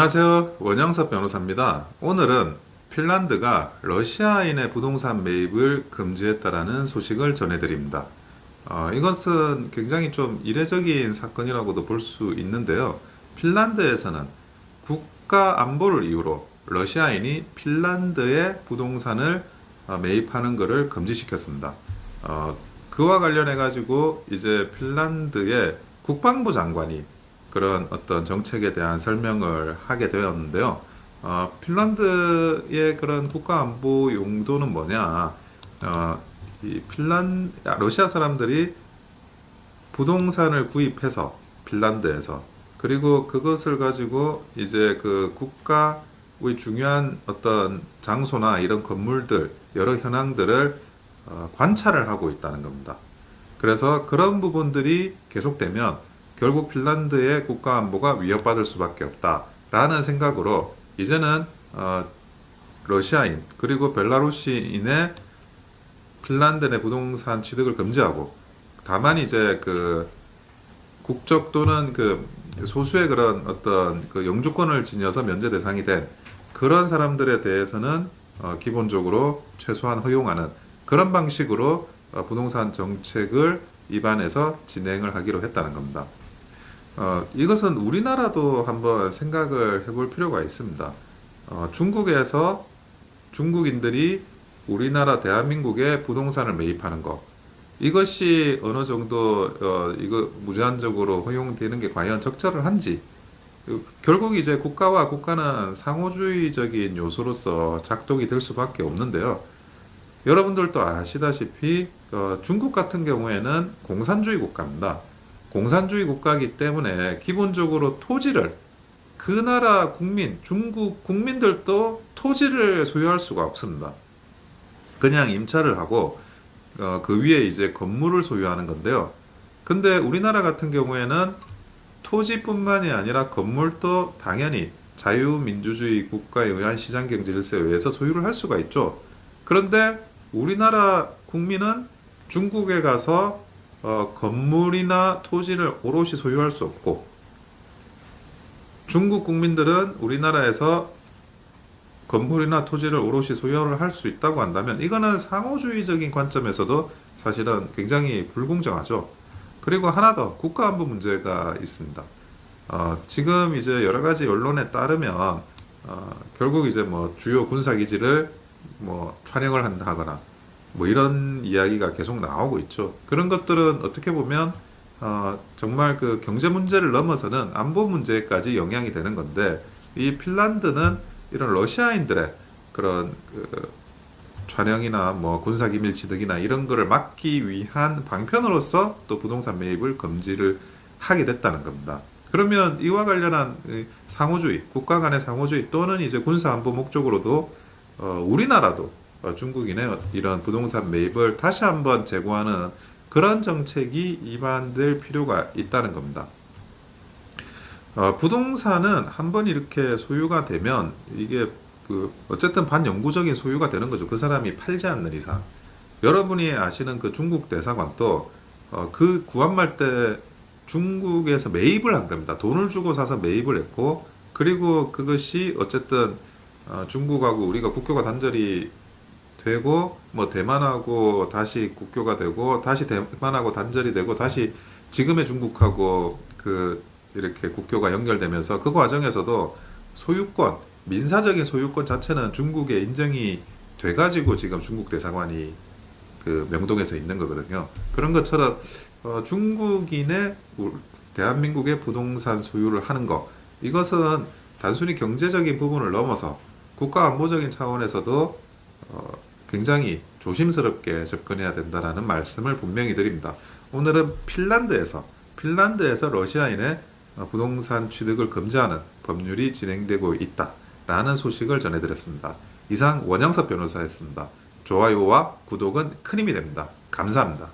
안녕하세요. 원영섭 변호사입니다. 오늘은 핀란드가 러시아인의 부동산 매입을 금지했다라는 소식을 전해드립니다. 이것은 굉장히 좀 이례적인 사건이라고도 볼 수 있는데요. 핀란드에서는 국가 안보를 이유로 러시아인이 핀란드의 부동산을 매입하는 것을 금지시켰습니다. 그와 관련해 가지고 이제 핀란드의 국방부 장관이 그런 어떤 정책에 대한 설명을 하게 되었는데요. 핀란드의 그런 국가 안보 용도는 뭐냐? 러시아 사람들이 부동산을 구입해서 핀란드에서 그리고 그것을 가지고 이제 그 국가의 중요한 어떤 장소나 이런 건물들, 여러 현황들을 관찰을 하고 있다는 겁니다. 그래서 그런 부분들이 계속되면 결국 핀란드의 국가 안보가 위협받을 수밖에 없다라는 생각으로 이제는 러시아인 그리고 벨라루시인의 핀란드 내 부동산 취득을 금지하고 다만 이제 그 국적 또는 그 소수의 그런 어떤 그 영주권을 지녀서 면제 대상이 된 그런 사람들에 대해서는 기본적으로 최소한 허용하는 그런 방식으로 부동산 정책을 입안에서 진행을 하기로 했다는 겁니다. 이것은 우리나라도 한번 생각을 해볼 필요가 있습니다. 중국에서 중국인들이 우리나라 대한민국에 부동산을 매입하는 것, 이것이 어느 정도 이거 무제한적으로 허용되는 게 과연 적절한지, 결국 이제 국가와 국가는 상호주의적인 요소로서 작동이 될 수밖에 없는데요. 여러분들도 아시다시피 중국 같은 경우에는 공산주의 국가입니다. 공산주의 국가이기 때문에 기본적으로 토지를 그 나라 국민, 중국 국민들도 토지를 소유할 수가 없습니다. 그냥 임차를 하고 그 위에 이제 건물을 소유하는 건데요. 근데 우리나라 같은 경우에는 토지뿐만이 아니라 건물도 당연히 자유민주주의 국가에 의한 시장경제 질서에 의해서 소유를 할 수가 있죠. 그런데 우리나라 국민은 중국에 가서 건물이나 토지를 오롯이 소유할 수 없고 중국 국민들은 우리나라에서 건물이나 토지를 오롯이 소유를 할 수 있다고 한다면 이거는 상호주의적인 관점에서도 사실은 굉장히 불공정하죠. 그리고 하나 더 국가안보 문제가 있습니다. 지금 이제 여러 가지 언론에 따르면 결국 이제 뭐 주요 군사기지를 뭐 촬영을 한다거나 뭐 이런 이야기가 계속 나오고 있죠. 그런 것들은 어떻게 보면 정말 그 경제 문제를 넘어서는 안보 문제까지 영향이 되는 건데 이 핀란드는 이런 러시아인들의 그런 그 촬영이나 뭐 군사기밀 취득이나 이런 거를 막기 위한 방편으로서 또 부동산 매입을 금지를 하게 됐다는 겁니다. 그러면 이와 관련한 상호주의, 국가 간의 상호주의 또는 이제 군사안보 목적으로도 우리나라도 중국인의 이런 부동산 매입을 다시 한번 제고하는 그런 정책이 입안될 필요가 있다는 겁니다. 부동산은 한번 이렇게 소유가 되면 이게 어쨌든 반영구적인 소유가 되는 거죠. 그 사람이 팔지 않는 이상. 여러분이 아시는 그 중국 대사관도 그 구한말 때 중국에서 매입을 한 겁니다. 돈을 주고 사서 매입을 했고 그리고 그것이 어쨌든 중국하고 우리가 국교가 단절이 되고 뭐 대만하고 다시 국교가 되고 다시 대만하고 단절이 되고 다시 지금의 중국하고 그 이렇게 국교가 연결되면서 그 과정에서도 소유권, 민사적인 소유권 자체는 중국에 인정이 돼가지고 지금 중국 대사관이 그 명동에서 있는 거거든요. 그런 것처럼 중국인의 대한민국의 부동산 소유를 하는 것, 이것은 단순히 경제적인 부분을 넘어서 국가 안보적인 차원에서도 굉장히 조심스럽게 접근해야 된다라는 말씀을 분명히 드립니다. 오늘은 핀란드에서 러시아인의 부동산 취득을 금지하는 법률이 진행되고 있다라는 소식을 전해드렸습니다. 이상 원영섭 변호사였습니다. 좋아요와 구독은 큰 힘이 됩니다. 감사합니다.